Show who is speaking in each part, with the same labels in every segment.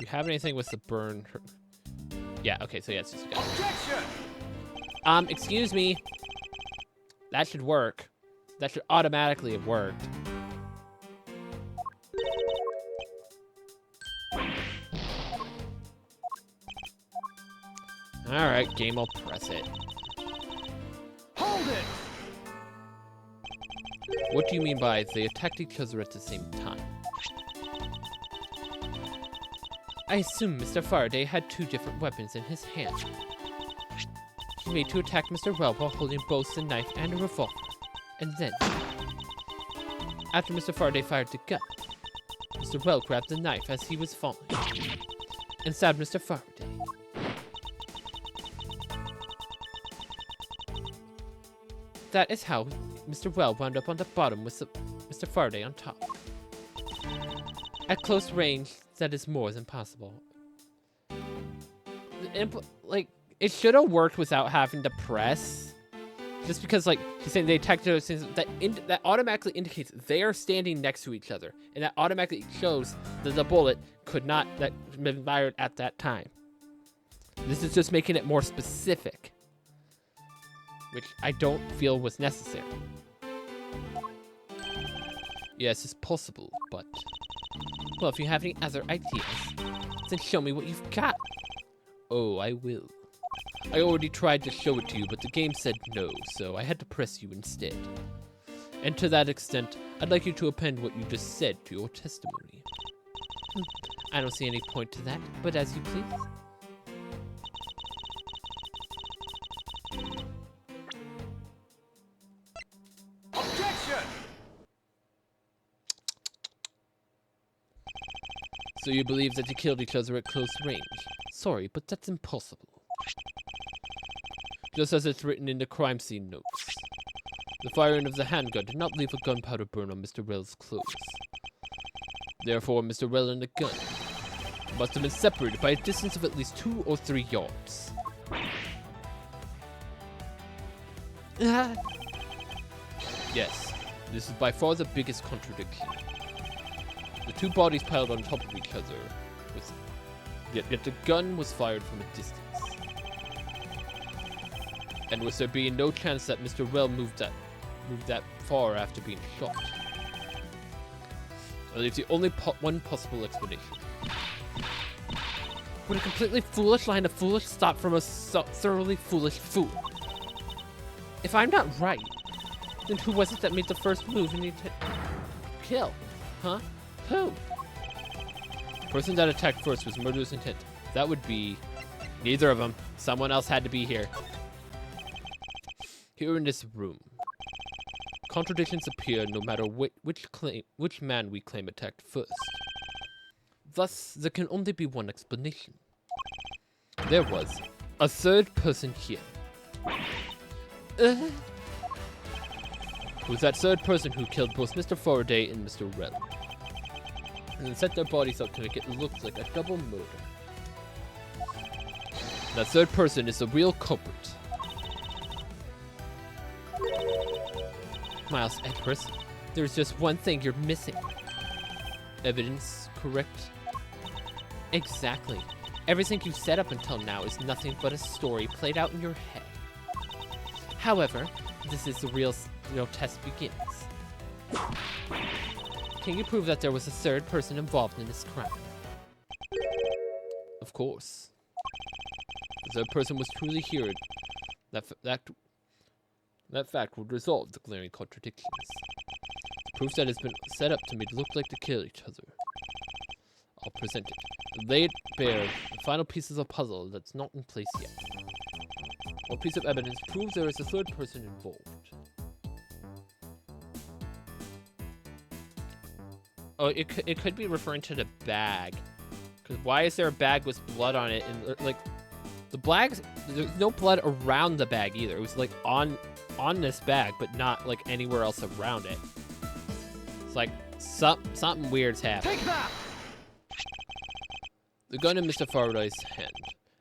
Speaker 1: you have anything with the burn? Yeah, okay, so yeah, it's just a gun.
Speaker 2: Objection!
Speaker 1: Excuse me. That should work. That should automatically have worked. Alright, game will press it.
Speaker 2: Hold it!
Speaker 1: What do you mean by they attacked each other at the same time? I assume Mr. Faraday had 2 different weapons in his hand. He made to attack Mr. Well while holding both the knife and a revolver. And then, after Mr. Faraday fired the gun, Mr. Well grabbed the knife as he was falling and stabbed Mr. Faraday. That is how Mr. Well wound up on the bottom with Mr. Faraday on top. At close range, that is more than possible. Like, it should have worked without having to press. Just because, like, he's saying they attacked those things, that automatically indicates they are standing next to each other. And that automatically shows that the bullet could not have been fired at that time. This is just making it more specific. Which I don't feel was necessary. Yes, it's possible, but... Well, if you have any other ideas, then show me what you've got. Oh, I will. I already tried to show it to you, but the game said no, so I had to press you instead. And to that extent, I'd like you to append what you just said to your testimony. I don't see any point to that, but as you please.
Speaker 2: Objection!
Speaker 1: So you believe that they killed each other at close range? Sorry, but that's impossible. Just as it's written in the crime scene notes. The firing of the handgun did not leave a gunpowder burn on Mr. Well's clothes. Therefore, Mr. Well and the gun must have been separated by a distance of at least 2 or 3 yards. Yes, this is by far the biggest contradiction. The 2 bodies piled on top of each other, yet the gun was fired from a distance. And with there being no chance that Mr. Well moved that far after being shot. That leaves the only one possible explanation. Would a completely foolish line of foolish thought from a thoroughly foolish fool? If I'm not right, then who was it that made the first move and need to kill? Huh? Who? The person that attacked first was murderous intent. That would be neither of them. Someone else had to be here. Here in this room, contradictions appear no matter which man we claim attacked first. Thus, there can only be one explanation. There was a third person here. Who's that third person who killed both Mr. Faraday and Mr. Rell, and then set their bodies up to make it look like a double murder. That third person is the real culprit. Miles Edwards, there's just one thing you're missing. Evidence, correct? Exactly. Everything you've said up until now is nothing but a story played out in your head. However, this is the real test begins. Can you prove that there was a third person involved in this crime? Of course. The third person was truly here. That fact would resolve the glaring contradictions. The proof that has been set up to me to look like to kill each other. I'll present it. Lay it bare the final pieces of puzzle that's not in place yet. One piece of evidence proves there is a third person involved. Oh, it could be referring to the bag. Because why is there a bag with blood on it? And like, the bags, there's no blood around the bag either. It was like on this bag, but not like anywhere else around it. It's like something weird's happening.
Speaker 2: Take that!
Speaker 1: The gun in Mr. Faraday's hand,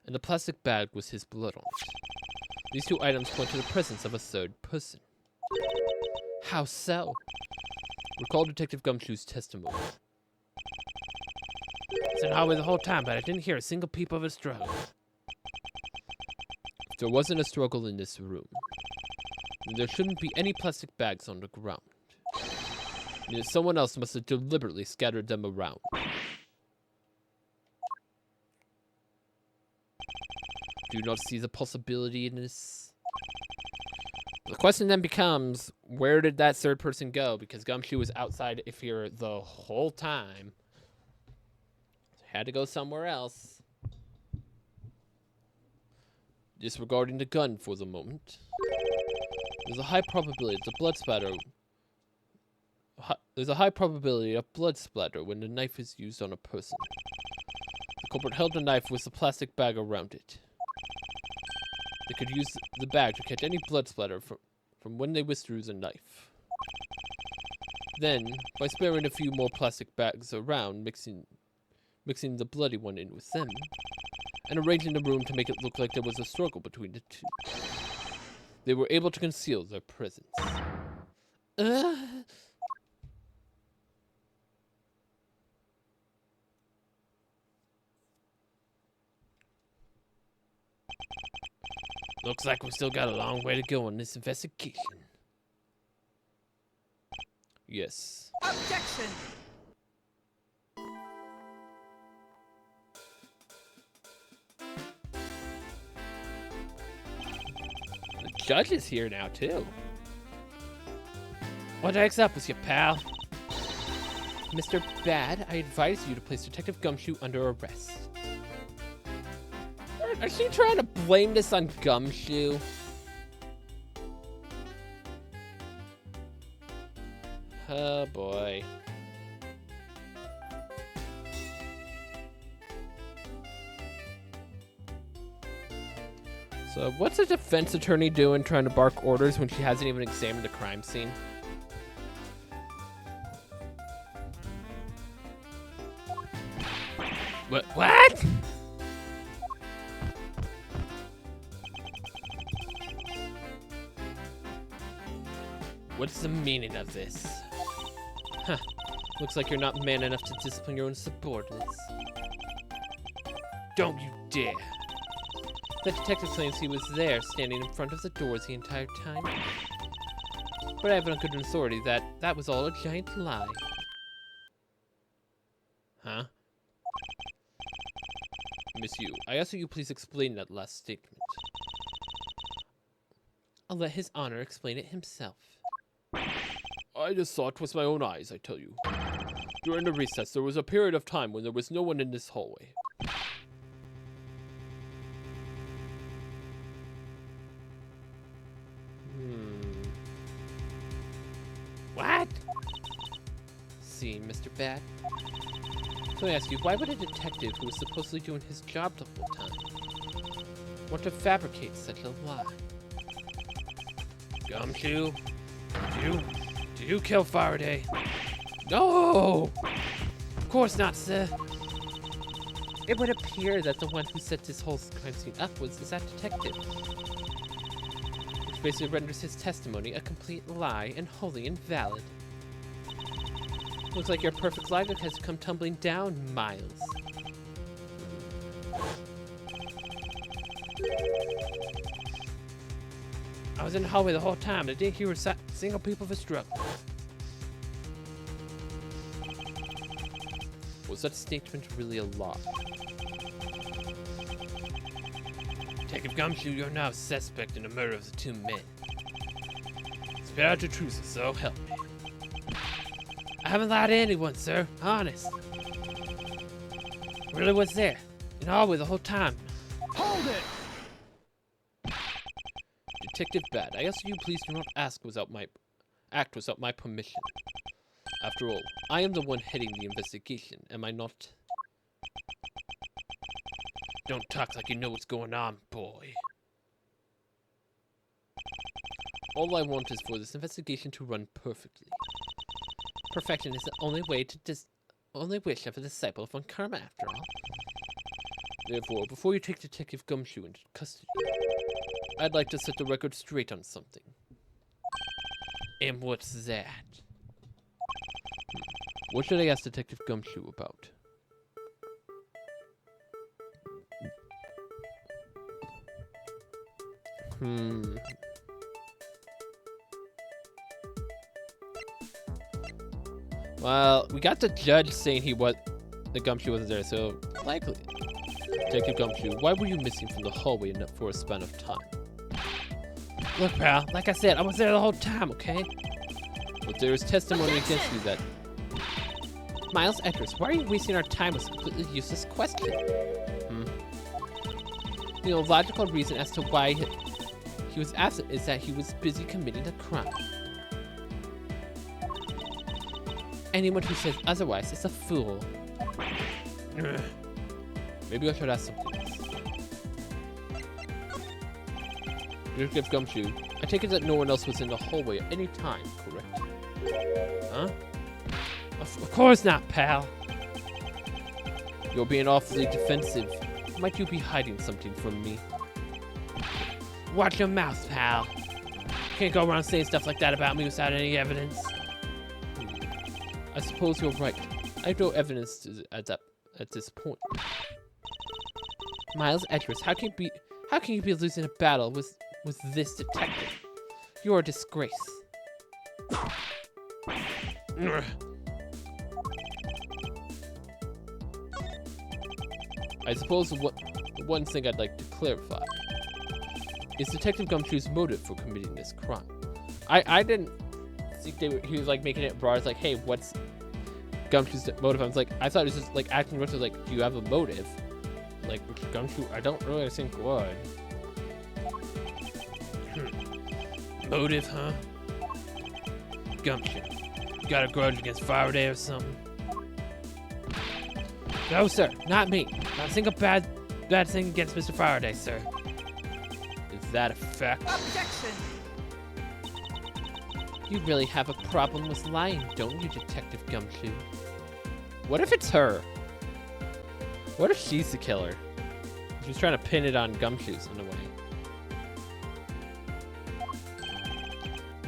Speaker 1: and the plastic bag with his blood on it. These 2 items point to the presence of a third person. How so? Recall Detective Gumshoe's testimony. was in the hallway the whole time, but I didn't hear a single peep of a struggle. If there wasn't a struggle in this room, then there shouldn't be any plastic bags on the ground. And someone else must have deliberately scattered them around. Do you not see the possibility in this? The question then becomes, where did that third person go? Because Gumshoe was outside here the whole time. Had to go somewhere else. Disregarding the gun for the moment. There's a high probability of blood splatter. There's a high probability of blood splatter when the knife is used on a person. The culprit held the knife with a plastic bag around it. They could use the bag to catch any blood splatter from when they withdrew the knife. Then, by sparing a few more plastic bags around, mixing the bloody one in with them, and arranging the room to make it look like there was a struggle between the two, they were able to conceal their presence. Looks like we've still got a long way to go on this investigation. Yes.
Speaker 3: Objection!
Speaker 1: The judge is here now, too. What the heck's up with you, pal? Mr. Bad, I advise you to place Detective Gumshoe under arrest. Are she trying to blame this on Gumshoe? Oh boy. So what's a defense attorney doing trying to bark orders when she hasn't even examined the crime scene? What? What's the meaning of this? Huh. Looks like you're not man enough to discipline your own subordinates. Don't you dare! The detective claims he was there, standing in front of the doors the entire time. But I have on good authority that that was all a giant lie. Huh? Miss Yu, I ask you please explain that last statement. I'll let His Honor explain it himself. I just saw it with my own eyes, I tell you. During the recess, there was a period of time when there was no one in this hallway. What? See, Mr. Bad. So I ask you, why would a detective who was supposedly doing his job the whole time want to fabricate such a lie? Gumshoe, did you kill Faraday? No! Of course not, sir. It would appear that the one who set this whole crime scene up was that detective. Which basically renders his testimony a complete lie and wholly invalid. Looks like your perfect logic has come tumbling down, Miles. I was in the hallway the whole time, and I didn't hear a single peep of a struggle. Was that statement really a lie? Detective Gumshoe, you're now a suspect in the murder of the two men. Spare out the truth, so help me. I haven't lied to anyone, sir. Honest. I really was there, in the hallway the whole time.
Speaker 2: Hold it!
Speaker 1: Detective Bad, I ask you please do not act without my permission. After all, I am the one heading the investigation, am I not? Don't talk like you know what's going on, boy. All I want is for this investigation to run perfectly. Perfection is the only wish of a disciple of Von Karma, after all. Therefore, before you take Detective Gumshoe into custody, I'd like to set the record straight on something. And what's that? What should I ask Detective Gumshoe about? Well, we got the judge saying the Gumshoe wasn't there, so likely. Detective Gumshoe, why were you missing from the hallway for a span of time? Look, pal, like I said, I was there the whole time, okay? But there is testimony against you that... Miles Edwards, why are you wasting our time with a completely useless question? The logical reason as to why he was absent is that he was busy committing a crime. Anyone who says otherwise is a fool. Maybe I should ask something else. Detective Gumshoe, I take it that no one else was in the hallway at any time, correct? Huh? Of course not, pal. You're being awfully defensive. Might you be hiding something from me? Watch your mouth, pal. Can't go around saying stuff like that about me without any evidence. I suppose you're right. I have no evidence to at this point. Miles Edwards, how can you be losing a battle with this detective? You're a disgrace. I suppose the one thing I'd like to clarify is Detective Gumshoe's motive for committing this crime. I didn't think he was like making it broad. It's like, hey, what's Gumshoe's motive? I was like, I thought it was just like acting rough. Like, do you have a motive? Like, Gumshoe, I don't really think would. Motive, huh? Gumshoe, you got a grudge against Faraday or something? No, sir, not me. Not a single bad thing against Mr. Faraday, sir. Is that a fact?
Speaker 2: Objection!
Speaker 1: You really have a problem with lying, don't you, Detective Gumshoe? What if it's her? What if she's the killer? She's trying to pin it on Gumshoe's in a way.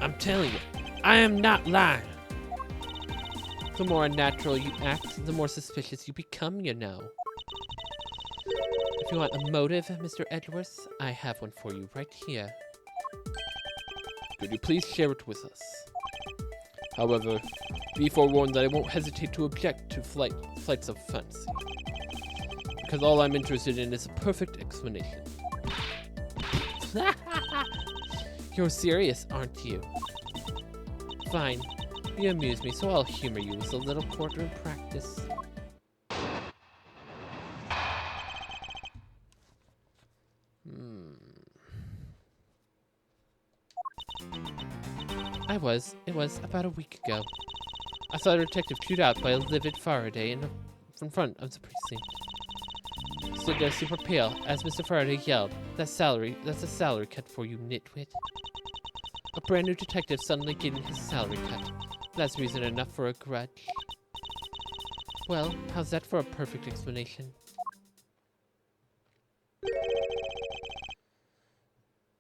Speaker 1: I'm telling you, I am not lying. The more unnatural you act, the more suspicious you become, you know. If you want a motive, Mr. Edwards, I have one for you right here. Could you please share it with us? However, be forewarned that I won't hesitate to object to flights of fancy. Because all I'm interested in is a perfect explanation. You're serious, aren't you? Fine. You amuse me, so I'll humor you with a little courtroom practice. It was about a week ago. I saw a detective chewed out by a livid Faraday in front of the precinct. Stood there super pale as Mr. Faraday yelled, that's a salary cut for you, nitwit. A brand new detective suddenly getting his salary cut. That's reason enough for a grudge. Well, how's that for a perfect explanation?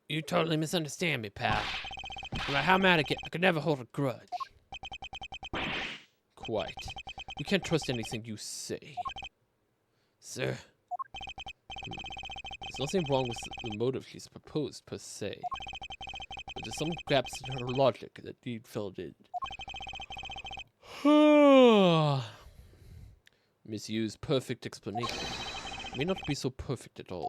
Speaker 1: You totally misunderstand me, pal. No matter how mad I get, I could never hold a grudge. Quite. We can't trust anything you say. Sir. There's nothing wrong with the motive she's proposed, per se. But there's some gaps in her logic that need filled in. Misuse perfect explanation. May not be so perfect at all.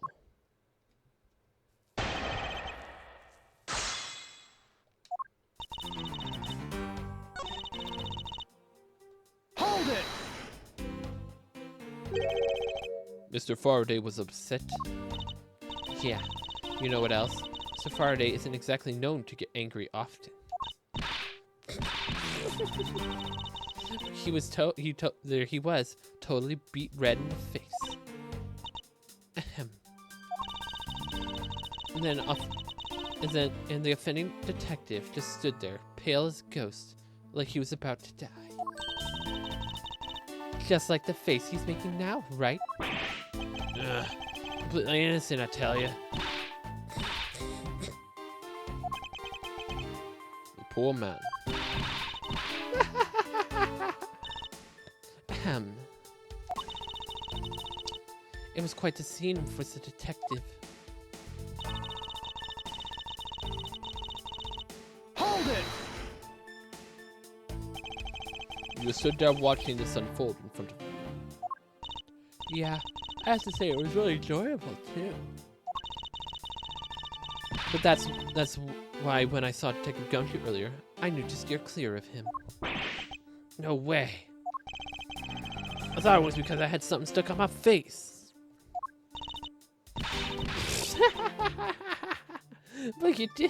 Speaker 2: Hold it!
Speaker 1: Mr. Faraday was upset. Yeah, you know what else? Mr. Faraday isn't exactly known to get angry often. There he was, totally beat red in the face. Ahem. And the offending detective just stood there, pale as a ghost, like he was about to die. Just like the face he's making now, right? Completely innocent, I tell you. The poor man. It was quite the scene for the detective. You stood there watching this unfold in front of you. Yeah, I have to say it was really enjoyable too. But that's why when I saw Detective Gumshoe earlier, I knew to steer clear of him. No way. I thought it was because I had something stuck on my face. But you do.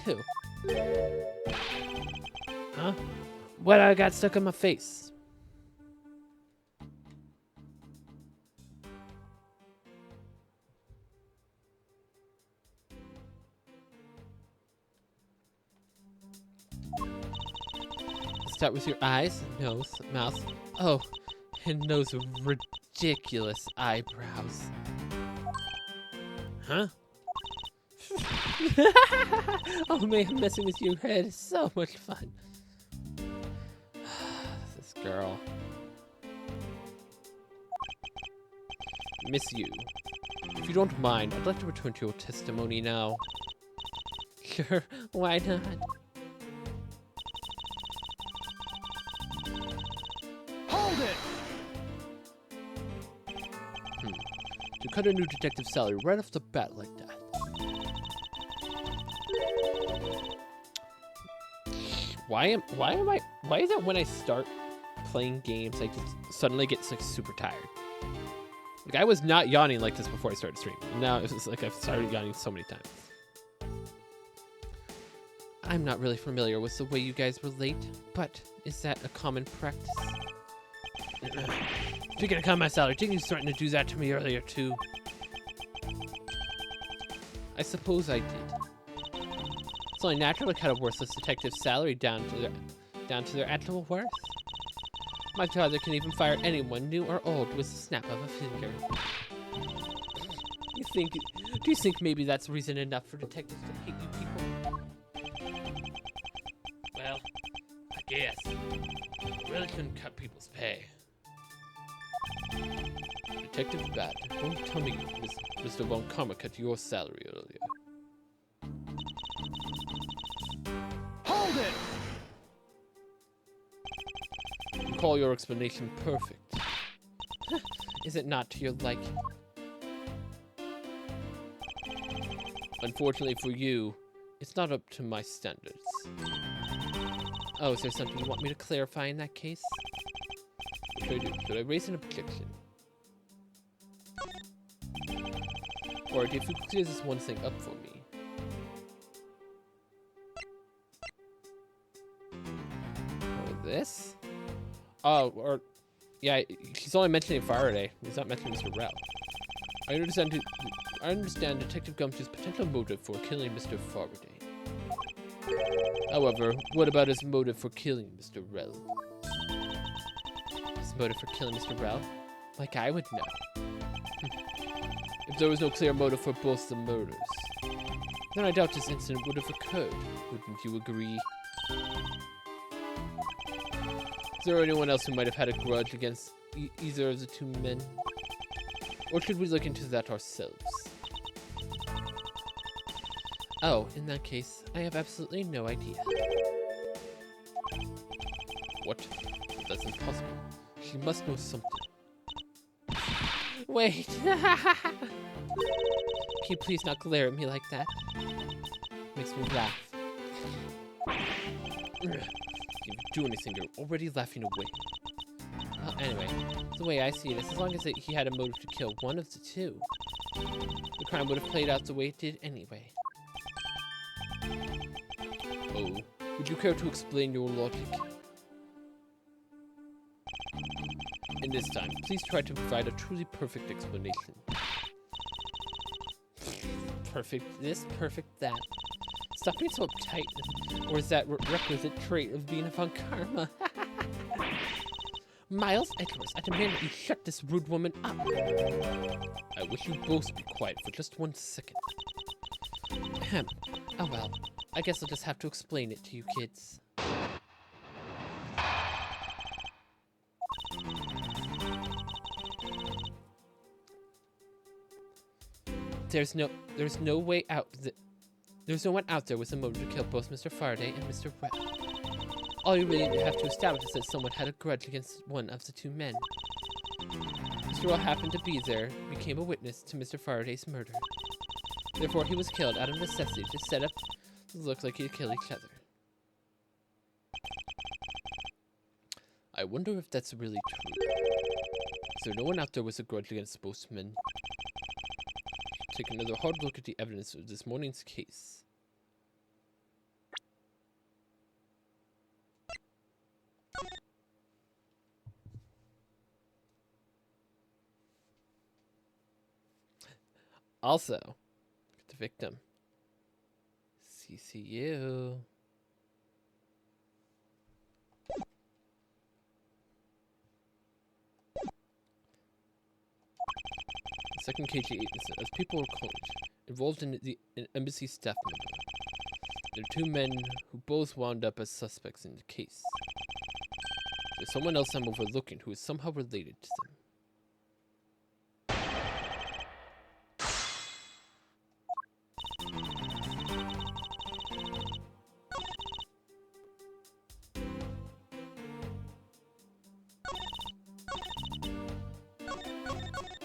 Speaker 1: Huh? What I got stuck on my face? Start with your eyes, nose, mouth. Oh, and those ridiculous eyebrows. Huh? Oh man, messing with your head is so much fun. This girl. Miss you. If you don't mind, I'd like to return to your testimony now. Sure, why not?
Speaker 2: Hold it!
Speaker 1: To cut a new detective salary right off the bat like that. Why is it when I start playing games, I just suddenly get like super tired? Like I was not yawning like this before I started streaming. And now it's like I've started yawning so many times. I'm not really familiar with the way you guys relate, but is that a common practice? Speaking of cut my salary, didn't you threaten to do that to me earlier too? I suppose I did. It's only natural to cut a worthless detective's salary down to their actual worth. My father can even fire anyone, new or old, with the snap of a finger. Do you think maybe that's reason enough for detectives to hate you people? Well, I guess. Really couldn't cut people's pay. Detective Bat, don't tell me Mr. Von Karma cut your salary earlier.
Speaker 2: Hold it!
Speaker 1: You call your explanation perfect. Is it not to your liking? Unfortunately for you, it's not up to my standards. Oh, is there something you want me to clarify in that case? What should I do? Should I raise an objection? Or if you could clear this one thing up for me. Or this? Oh, or... Yeah, he's only mentioning Faraday. He's not mentioning Mr. Rao. I understand Detective Gumshoe's potential motive for killing Mr. Faraday. However, what about his motive for killing Mr. Rel? His motive for killing Mr. Rel? Like I would know. If there was no clear motive for both the murders, then I doubt this incident would have occurred. Wouldn't you agree? Is there anyone else who might have had a grudge against either of the two men? Or should we look into that ourselves? Oh, in that case, I have absolutely no idea. What? That's impossible. She must know something. Wait! Can you please not glare at me like that? Makes me laugh. If you do anything, you're already laughing away. Well, anyway, the way I see it is as long as he had a motive to kill one of the two, the crime would have played out the way it did anyway. Oh, would you care to explain your logic? And this time, please try to provide a truly perfect explanation. Perfect this, perfect that. Stop being so uptight, or is that requisite trait of being a Von Karma? Miles, Edwards, I demand that you shut this rude woman up. I wish you both be quiet for just 1 second. Ahem. Oh well, I guess I'll just have to explain it to you kids. There's no way out. There's no one out there with a motive to kill both Mr. Faraday and Mr. Webb. all you really have to establish is that someone had a grudge against one of the two men. Mr. Rowe happened to be there, became a witness to Mr. Faraday's murder. Therefore, he was killed out of necessity to set up to look like he'd kill each other. I wonder if that's really true. Is there no one out there with a grudge against both men? Take another hard look at the evidence of this morning's case. Also, the victim. CCU. The second KG8 incident, as people were called, involved in an embassy staff member. There are two men who both wound up as suspects in the case. There's someone else I'm overlooking who is somehow related to them.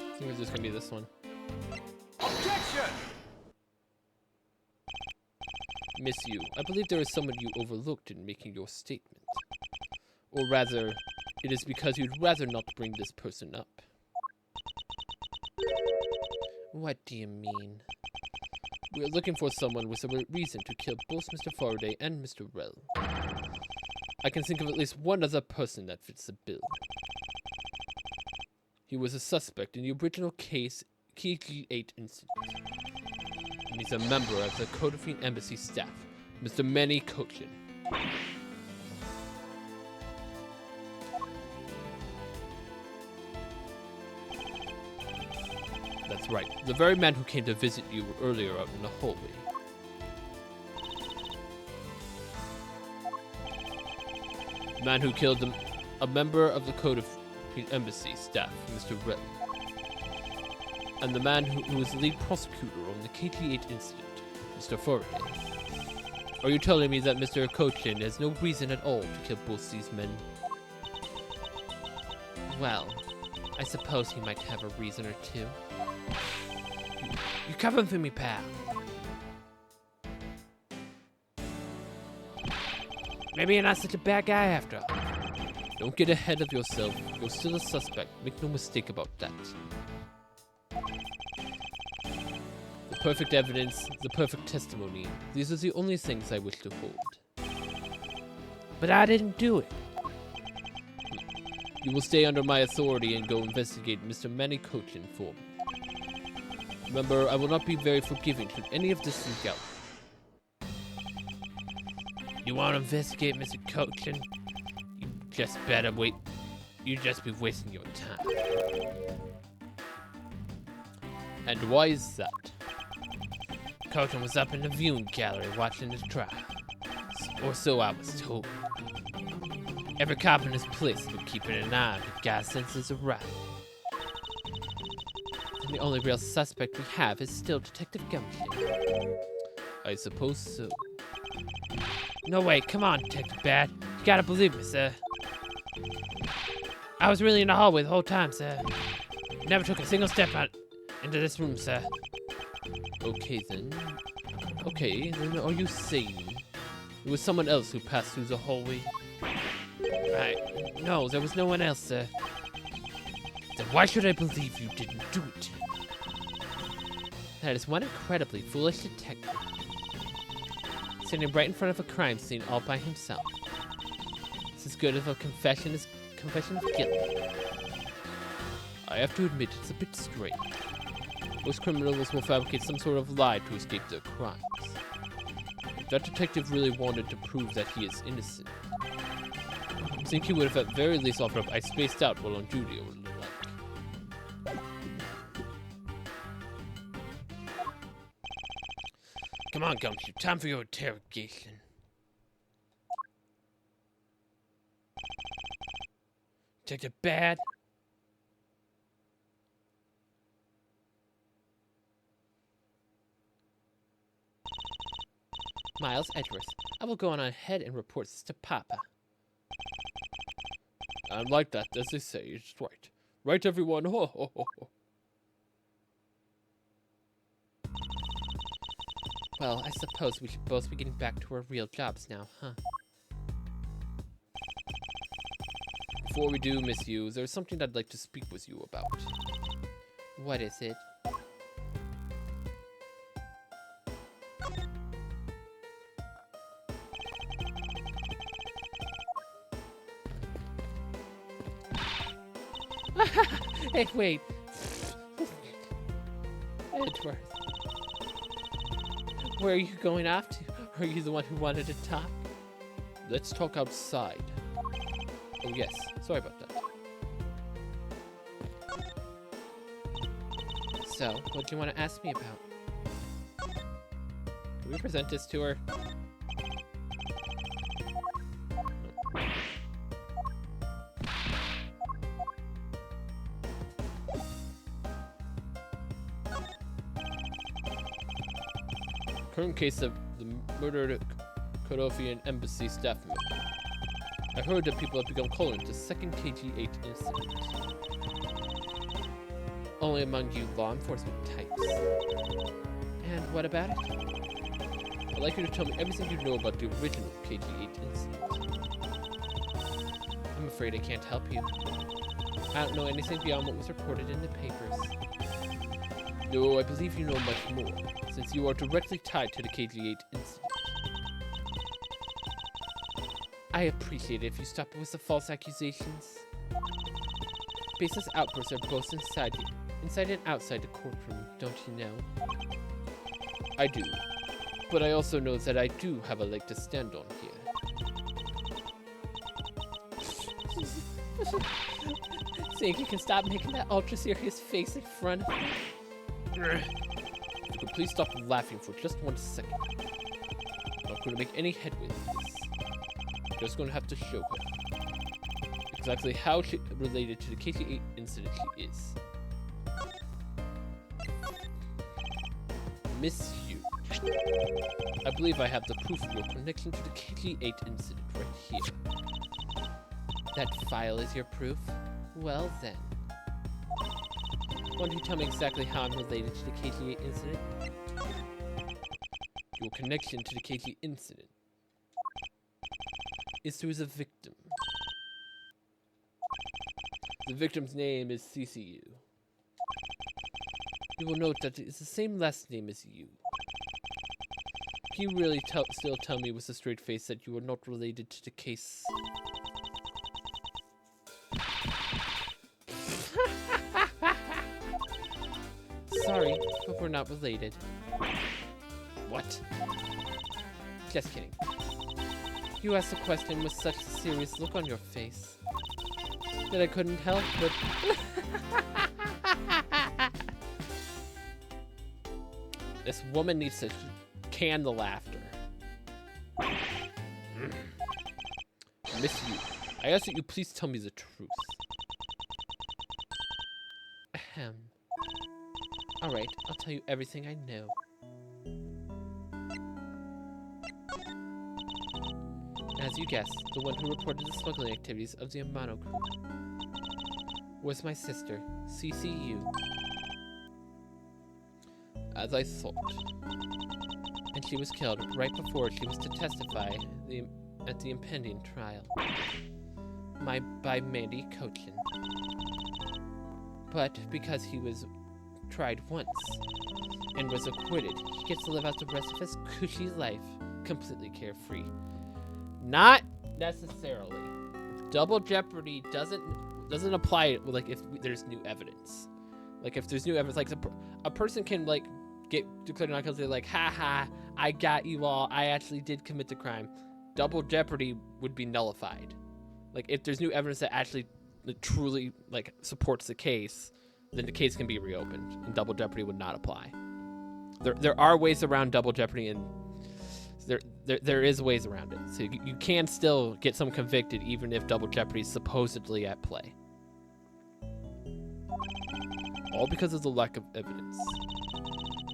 Speaker 1: I think it's just gonna be this one.
Speaker 2: Objection!
Speaker 1: Miss you, I believe there is someone you overlooked in making your statement. Or rather, it is because you'd rather not bring this person up. What do you mean? We are looking for someone with a reason to kill both Mr. Faraday and Mr. Rell. I can think of at least one other person that fits the bill. He was a suspect in the original case, KG8 incident. And he's a member of the Codefine Embassy staff, Mr. Manny Cochin. That's right, the very man who came to visit you earlier out in the hallway. The man who killed a member of the Codefine Embassy staff, Mr. Rell. And the man who was the lead prosecutor on the KG8 incident, Mr. Faraday. Are you telling me that Mr. Cochin has no reason at all to kill both these men? Well, I suppose he might have a reason or two. You're coming for me, pal. Maybe you're not such a bad guy after all. Don't get ahead of yourself. You're still a suspect. Make no mistake about that. The perfect evidence, the perfect testimony. These are the only things I wish to hold. But I didn't do it. You will stay under my authority and go investigate Mr. Manny Cochin for me. Remember, I will not be very forgiving should any of this leak out. You want to investigate Mr. Cochin? You just better wait. You just be wasting your time. And why is that? Cochin was up in the viewing gallery watching the trial. Or so I was told. Every cop in this place will be keeping an eye on the guy's senses of right. And the only real suspect we have is still Detective Gumshoe. I suppose so. No way, come on, Detective Bad. You gotta believe me, sir. I was really in the hallway the whole time, sir. Never took a single step out into this room, sir. Okay then, are you saying it was someone else who passed through the hallway? Right. No, there was no one else, sir. Then why should I believe you didn't do it? That is one incredibly foolish detective. Standing right in front of a crime scene all by himself. It's as good of a confession as confession of guilt. I have to admit, it's a bit strange. Most criminals will fabricate some sort of lie to escape their crimes. If that detective really wanted to prove that he is innocent, I think he would have at very least offered up I spaced out while on duty or the like. Come on, Gumshoe, time for your interrogation. Detective Bad? Miles Edgeworth, I will go on ahead and report this to Papa. I'm like that, as they say. It's right. Right, everyone? Ho, ho, ho, ho. Well, I suppose we should both be getting back to our real jobs now, huh? Before we do, Miss Yu, there's something I'd like to speak with you about. What is it? Hey, wait. Edward. Where are you going off to? Are you the one who wanted to talk? Let's talk outside. Oh, yes. Sorry about that. So, what do you want to ask me about? Can we present this to her? Current case of the murdered Kodofian embassy staff member. I heard that people have become calling the second KG-8 incident. Only among you law enforcement types. And what about it? I'd like you to tell me everything you know about the original KG-8 incident. I'm afraid I can't help you. I don't know anything beyond what was reported in the papers. No, I believe you know much more, since you are directly tied to the KG-8 incident. I appreciate it if you stop with the false accusations. Baseless outbursts are both inside and outside the courtroom, don't you know? I do, but I also know that I do have a leg to stand on here. Think you can stop making that ultra-serious face in front of me? If you could please stop laughing for just 1 second. I'm not going to make any headway with this. I'm just going to have to show her exactly how related to the KG-8 incident she is. Miss Yu, I believe I have the proof of your connection to the KG-8 incident right here. That file is your proof? Well then. Why don't you tell me exactly how I'm related to the KG-8 incident? Your connection to the KG incident is through the victim. The victim's name is CCU. You will note that it's the same last name as you. Can you really still tell me with a straight face that you are not related to the case? Sorry, but we're not related. What? Just kidding. You asked the question with such a serious look on your face that I couldn't help but... This woman needs to can the laughter. Miss Yu, I ask that you please tell me the truth. Ahem. Alright, I'll tell you everything I know. As you guessed, the one who reported the smuggling activities of the Amano crew was my sister, CCU. As I thought. And she was killed right before she was to testify at the impending trial. By Mandy Cochin. But because he was tried once and was acquitted, he gets to live out the rest of his cushy life completely carefree. Not necessarily. Double jeopardy doesn't apply like if there's new evidence. Like if there's new evidence, like a person can like get declared not guilty, like haha, I got you all, I actually did commit the crime. Double jeopardy would be nullified. Like if there's new evidence that actually truly like supports the case, then the case can be reopened and double jeopardy would not apply. There are ways around double jeopardy, and there is ways around it. So you can still get someone convicted even if double jeopardy is supposedly at play. All because of the lack of evidence.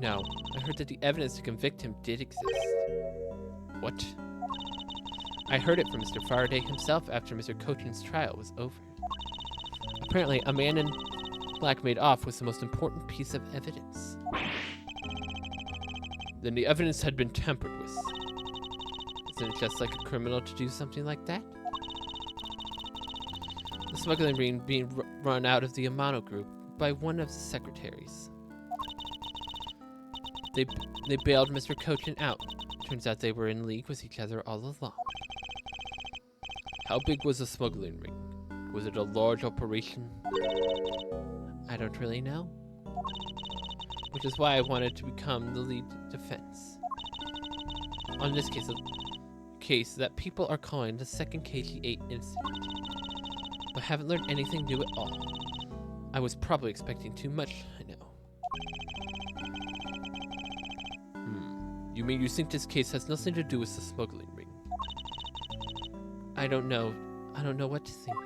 Speaker 1: Now, I heard that the evidence to convict him did exist. What? I heard it from Mr. Faraday himself after Mr. Cochin's trial was over. Apparently, a man in black made off was the most important piece of evidence. Then the evidence had been tampered with. Isn't it just like a criminal to do something like that? The smuggling ring being run out of the Amano group by one of the secretaries. They bailed Mr. Cochin out. Turns out they were in league with each other all along. How big was the smuggling ring? Was it a large operation? I don't really know. Which is why I wanted to become the lead defense. On this case that people are calling the second KG8 incident. But haven't learned anything new at all. I was probably expecting too much, I know. You mean you think this case has nothing to do with the smuggling ring? I don't know. I don't know what to think.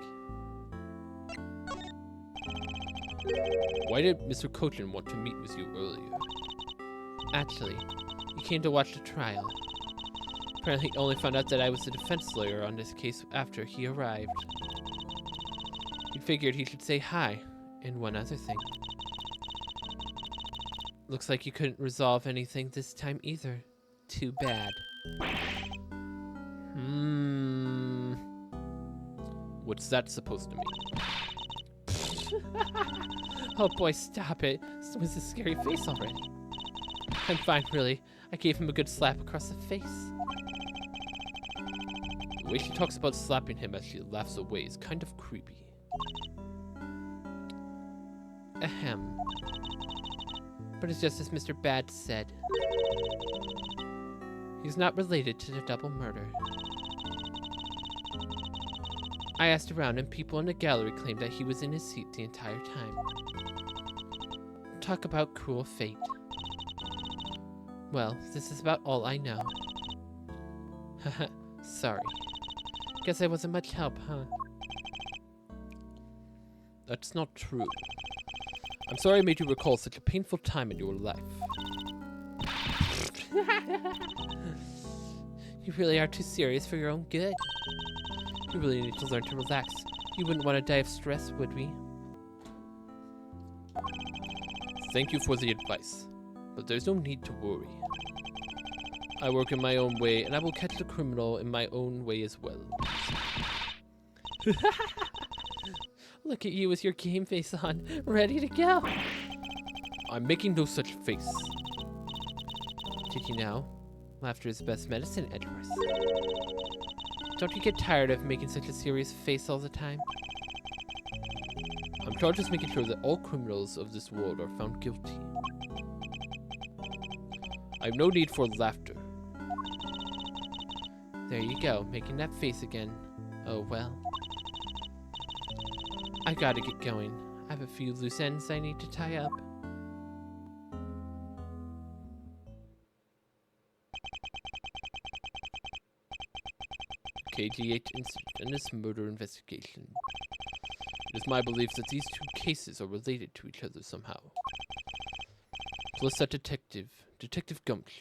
Speaker 1: Why did Mr. Cochin want to meet with you earlier? Actually, he came to watch the trial. Apparently he only found out that I was the defense lawyer on this case after he arrived. He figured he should say hi, and one other thing. Looks like you couldn't resolve anything this time either. Too bad. What's that supposed to mean? Oh boy, stop it. This was a scary face already. I'm fine, really. I gave him a good slap across the face. The way she talks about slapping him as she laughs away is kind of creepy. Ahem. But it's just as Mr. Bad said. He's not related to the double murder. I asked around and people in the gallery claimed that he was in his seat the entire time. Talk about cruel fate. Well, this is about all I know. Haha, sorry. Guess I wasn't much help, huh? That's not true. I'm sorry I made you recall such a painful time in your life. You really are too serious for your own good. You really need to learn to relax. You wouldn't want to die of stress, would we? Thank you for the advice, but there's no need to worry. I work in my own way, and I will catch the criminal in my own way as well. Look at you with your game face on, ready to go. I'm making no such face. Did you know? Laughter is the best medicine, Edward. Don't you get tired of making such a serious face all the time? I'm charged with making sure that all criminals of this world are found guilty. I have no need for laughter. There you go, making that face again. Oh well. I gotta get going. I have a few loose ends I need to tie up. KG8 incident and this murder investigation. It is my belief that these two cases are related to each other somehow. Plus that Detective Gumshoe.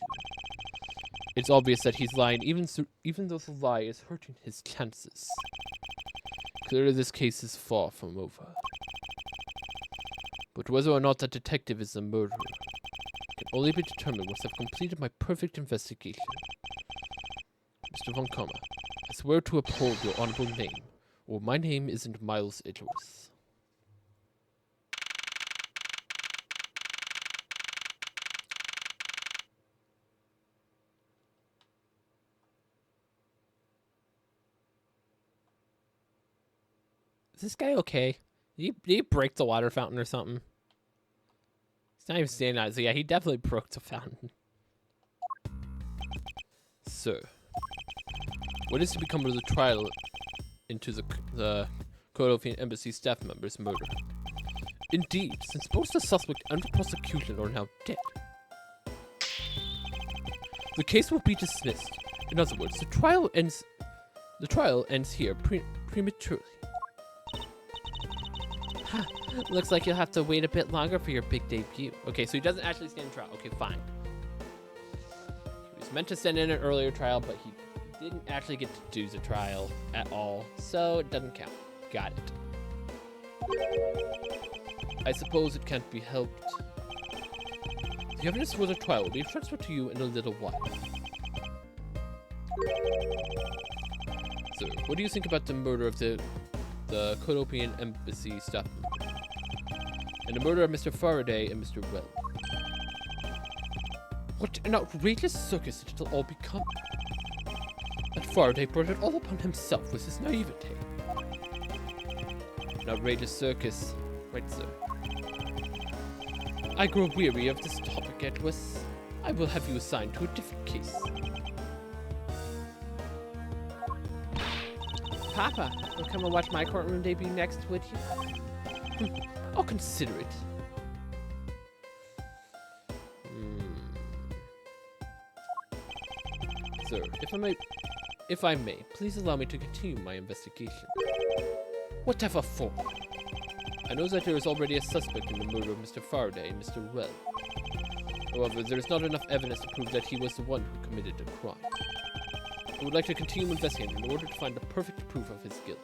Speaker 1: It's obvious that he's lying even though the lie is hurting his chances. Clearly this case is far from over. But whether or not that detective is the murderer can only be determined once I've completed my perfect investigation. Mr. Von Comma, I swear to uphold your honorable name, or my name isn't Miles Idris. Is this guy okay? Did he break the water fountain or something? He's not even standing on it, so yeah, he definitely broke the fountain. Sir, what is to become of the trial into the Kodofian Embassy staff member's murder? Indeed, since both the suspect and the prosecution are now dead. The case will be dismissed. In other words, the trial ends here prematurely. Huh. Looks like you'll have to wait a bit longer for your big debut. Okay, so he doesn't actually stand trial. Okay, fine. He was meant to send in an earlier trial, but he didn't actually get to do the trial at all, so it doesn't count. Got it. I suppose it can't be helped. The evidence for the trial will be transferred to you in a little while. Sir, what do you think about the murder of the Codopian embassy staff member? And the murder of Mr. Faraday and Mr. Well? What an outrageous circus it'll all become. That Faraday brought it all upon himself with his naivete. An outrageous circus. Right, sir. I grow weary of this topic, Edwis. I will have you assigned to a different case.
Speaker 3: Papa, you'll come and watch my courtroom debut next, would you?
Speaker 1: I'll consider it. Sir, if I may, please allow me to continue my investigation. Whatever for? I know that there is already a suspect in the murder of Mr. Faraday and Mr. Well. However, there is not enough evidence to prove that he was the one who committed the crime. I would like to continue investigating in order to find the perfect proof of his guilt.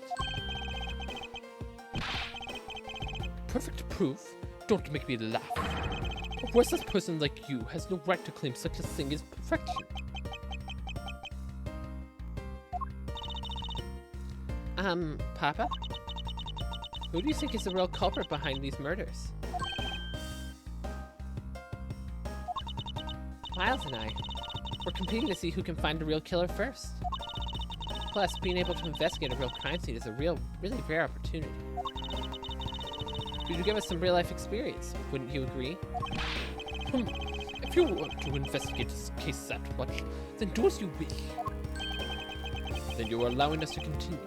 Speaker 1: Perfect proof? Don't make me laugh. A worthless person like you has no right to claim such a thing as perfection.
Speaker 3: Papa? Who do you think is the real culprit behind these murders? Miles and I, we're competing to see who can find the real killer first. Plus, being able to investigate a real crime scene is a really rare opportunity. It would give us some real-life experience, wouldn't you agree?
Speaker 1: If you want to investigate this case that much, then do as you wish. Then you are allowing us to continue.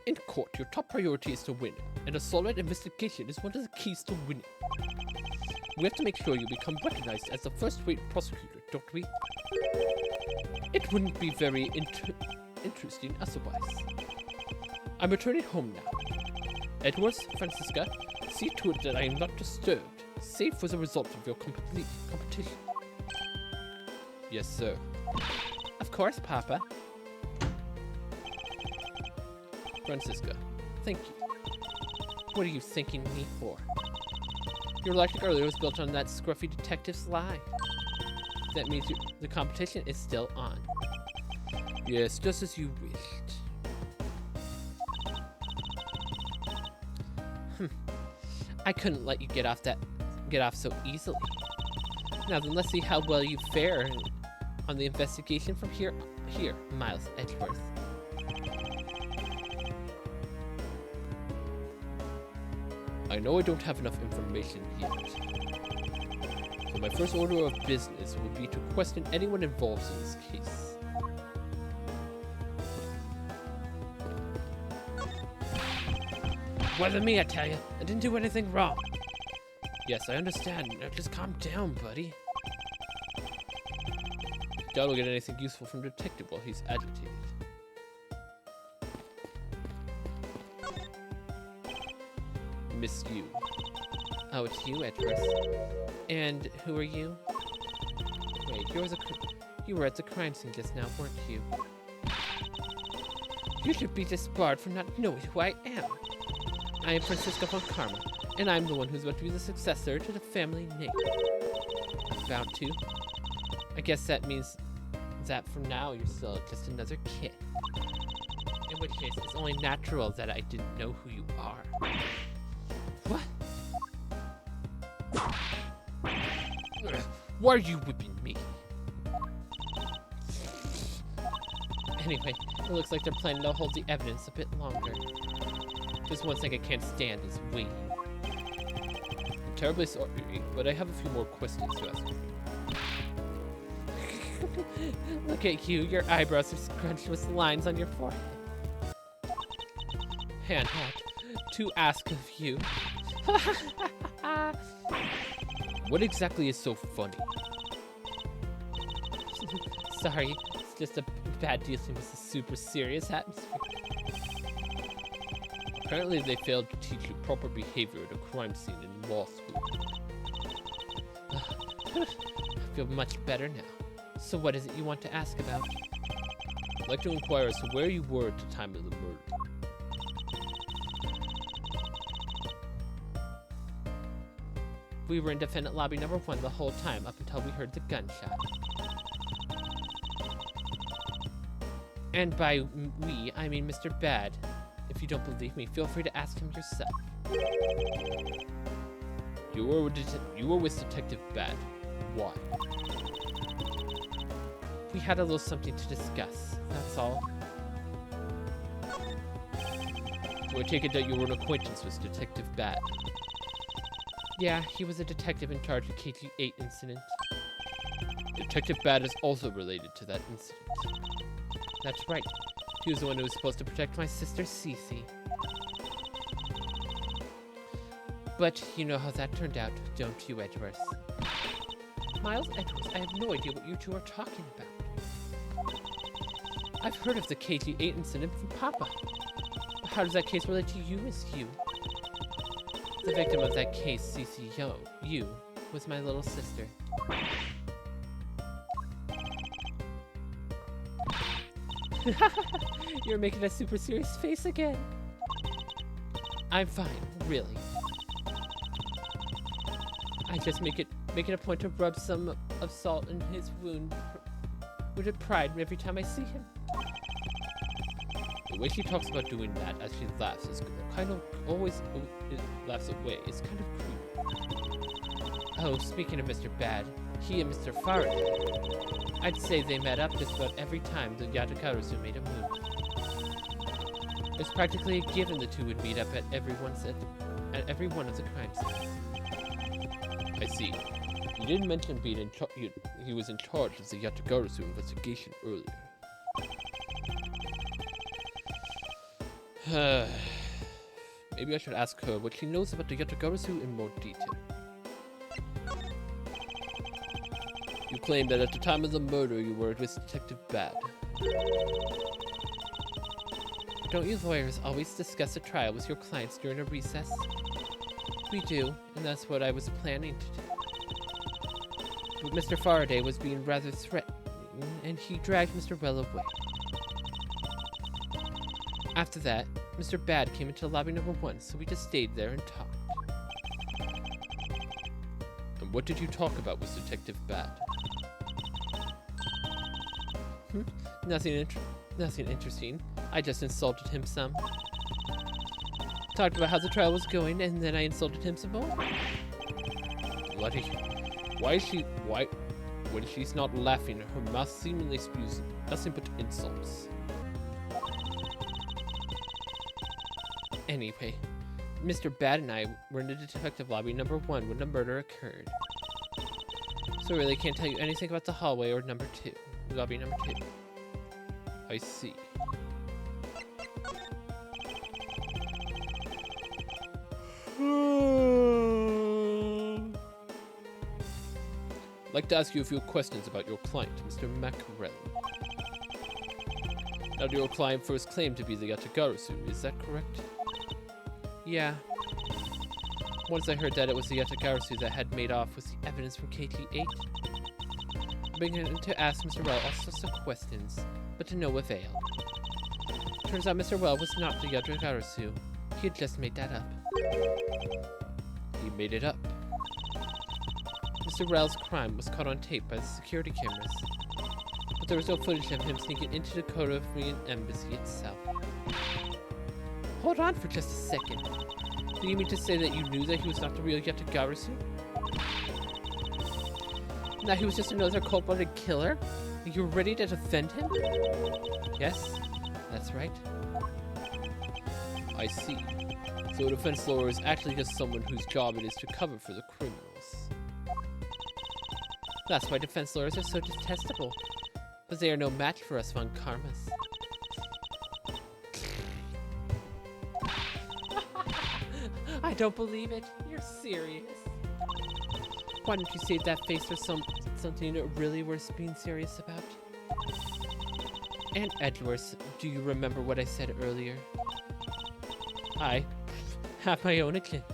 Speaker 1: In court, your top priority is to win, and a solid investigation is one of the keys to winning. We have to make sure you become recognized as the first-rate prosecutor, don't we? It wouldn't be very interesting otherwise. I'm returning home now. Edwards, Francisca, see to it that I am not disturbed, save for the result of your competition. Yes, sir.
Speaker 3: Of course, Papa.
Speaker 1: Francisca, thank you.
Speaker 3: What are you thanking me for?
Speaker 1: Your electric earlier was built on that scruffy detective's lie.
Speaker 3: That means the competition is still on.
Speaker 1: Yes, just as you wished.
Speaker 3: I couldn't let you get off so easily. Now then, let's see how well you fare on the investigation from here, Miles Edgeworth.
Speaker 1: I know I don't have enough information yet. So my first order of business will be to question anyone involved in this case.
Speaker 3: Weather me, I tell you. I didn't do anything wrong.
Speaker 1: Yes, I understand. Now just calm down, buddy. Doubt I'll get anything useful from the detective while he's agitated. Miss you.
Speaker 3: Oh, it's you, Edwards. And who are you? Wait, you were at the crime scene just now, weren't you? You should be disbarred for not knowing who I am. I am Francisca von Karma, and I'm the one who's about to be the successor to the family name. About to? I guess that means that for now you're still just another kid. In which case, it's only natural that I didn't know who you are. What?
Speaker 1: Why are you whipping me?
Speaker 3: Anyway, it looks like they're planning to hold the evidence a bit longer. There's one thing I can't stand is waiting.
Speaker 1: I'm terribly sorry, but I have a few more questions to ask you.
Speaker 3: Look at you, your eyebrows are scrunched with lines on your forehead. Hand to ask of you.
Speaker 1: What exactly is so funny?
Speaker 3: Sorry, it's just a bad dealing with a super serious atmosphere.
Speaker 1: Apparently they failed to teach you proper behavior at a crime scene in law school.
Speaker 3: feel much better now. So what is it you want to ask about?
Speaker 1: I'd like to inquire as to where you were at the time of the murder.
Speaker 3: We were in defendant lobby number 1 the whole time up until we heard the gunshot. And by we, I mean Mr. Bad. If you don't believe me, feel free to ask him yourself.
Speaker 1: You were with Detective Bad. Why?
Speaker 3: We had a little something to discuss, that's all.
Speaker 1: So I take it that you were an acquaintance with Detective Bad.
Speaker 3: Yeah, he was a detective in charge of KG8 incident.
Speaker 1: Detective Bad is also related to that incident.
Speaker 3: That's right. He was the one who was supposed to protect my sister, Cece. But you know how that turned out, don't you, Edgeworth? Miles Edgeworth, I have no idea what you two are talking about. I've heard of the KG8 incident from Papa. But how does that case relate to you, Miss Yu? The victim of that case, Cece Yu, was my little sister. You're making a super serious face again. I'm fine, really. I just make it a point to rub some of salt in his wounded pride every time I see him.
Speaker 1: The way she talks about doing that as she laughs is kind of always laughs away. It's kind of creepy.
Speaker 3: Oh, speaking of Mr. Bad, he and Mr. Faraday, I'd say they met up just about every time the Yatagarasu made a move. It's practically a given the two would meet up at every one of the crime scenes.
Speaker 1: I see. You didn't mention being he was in charge of the Yatagarasu investigation earlier. Maybe I should ask her what she knows about the Yatagarasu in more detail. You claim that at the time of the murder you were with Detective Bad.
Speaker 3: Don't you lawyers always discuss a trial with your clients during a recess? We do, and that's what I was planning to do. But Mr. Faraday was being rather threatening, and he dragged Mr. Well away. After that, Mr. Bad came into lobby number 1, so we just stayed there and talked.
Speaker 1: And what did you talk about with Detective Bad?
Speaker 3: Nothing interesting. I just insulted him some. Talked about how the trial was going, and then I insulted him some more.
Speaker 1: Bloody. When she's not laughing, her mouth seemingly spews nothing but insults.
Speaker 3: Anyway, Mr. Bad and I were in the detective lobby number 1 when the murder occurred. So I really can't tell you anything about the hallway or number 2. Lobby number 2.
Speaker 1: I see. I'd like to ask you a few questions about your client, Mr. Mackerel. Now, your client first claimed to be the Yatagarasu, is that correct?
Speaker 3: Yeah. Once I heard that it was the Yatagarasu that had made off with the evidence from KT8, I began to ask Mr. Well all sorts of questions, but to no avail. Turns out Mr. Well was not the Yatagarasu. He had just made that up.
Speaker 1: He made it up.
Speaker 3: Mr. Rel's crime was caught on tape by the security cameras, but there was no footage of him sneaking into the Korean embassy itself. Hold on for just a second. Do you mean to say that you knew that he was not the real Yatagarasu? That he was just another cold-blooded killer? And you were ready to defend him? Yes, that's right.
Speaker 1: I see. So a defense lawyer is actually just someone whose job it is to cover for the criminals.
Speaker 3: That's why defense lawyers are so detestable. But they are no match for us Von Karmas. I don't believe it. You're serious. Why don't you save that face for something really worth being serious about? And Edgeworth, do you remember what I said earlier? I have my own agenda.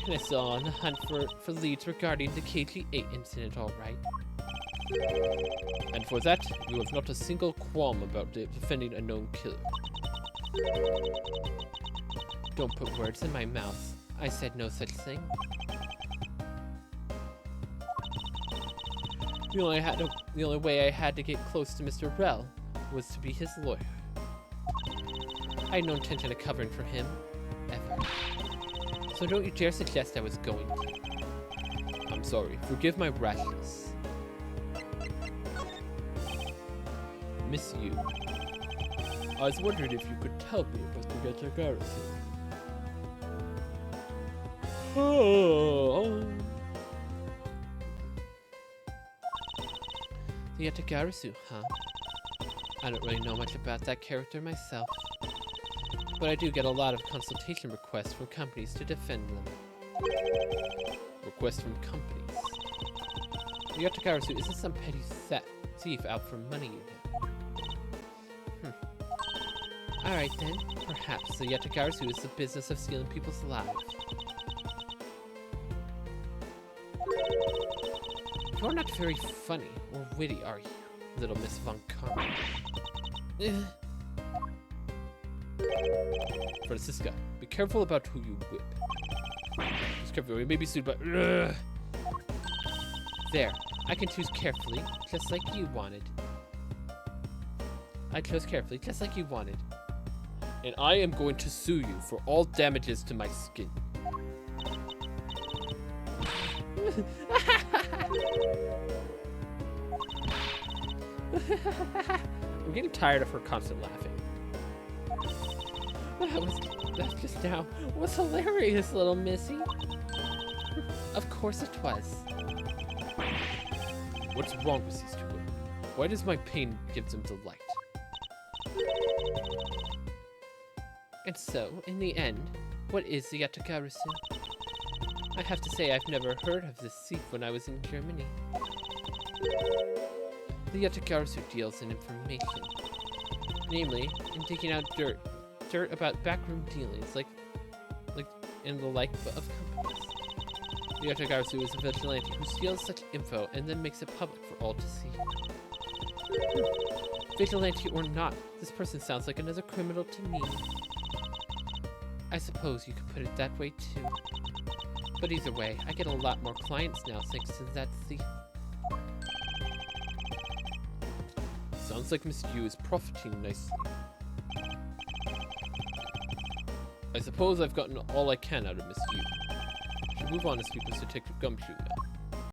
Speaker 3: And I saw on the hunt for leads regarding the KG-8 incident, all right.
Speaker 1: And for that, you have not a single qualm about defending a known killer.
Speaker 3: Don't put words in my mouth. I said no such thing. The only way I had to get close to Mr. Rell was to be his lawyer. I had no intention of covering for him, ever. So don't you dare suggest I was going to.
Speaker 1: I'm sorry. Forgive my rashness. Miss you. I was wondering if you could tell me about the Yatagarasu. Oh.
Speaker 3: The Yatagarasu, huh? I don't really know much about that character myself. But I do get a lot of consultation requests from companies to defend them.
Speaker 1: Requests from companies?
Speaker 3: The Yatagarasu isn't some petty thief out for money, you know. Alright then, perhaps the Yatagarasu is the business of stealing people's lives. You're not very funny or witty, are you, little Miss Von Karma?
Speaker 1: Francisca, be careful about who you whip. Just careful, we may be sued, but...
Speaker 3: There, I can choose carefully, just like you wanted. I chose carefully, just like you wanted.
Speaker 1: And I am going to sue you for all damages to my skin.
Speaker 3: I'm getting tired of her constant laughing. That just now was hilarious, little missy. Of course it was.
Speaker 1: What's wrong with these two women? Why does my pain give them delight?
Speaker 3: And so, in the end, what is the Yatagarasu? I have to say I've never heard of this thief when I was in Germany. The Yatagarasu deals in information. Namely, in digging out dirt about backroom dealings, like and the like of companies. The Yatagarasu is a vigilante who steals such info and then makes it public for all to see. Vigilante or not, this person sounds like another criminal to me. I suppose you could put it that way too. But either way, I get a lot more clients now thanks to that thief.
Speaker 1: Sounds like Miss Yu is profiting nicely. I suppose I've gotten all I can out of Miss Yu. Should move on to speak with Detective Gumshoe now.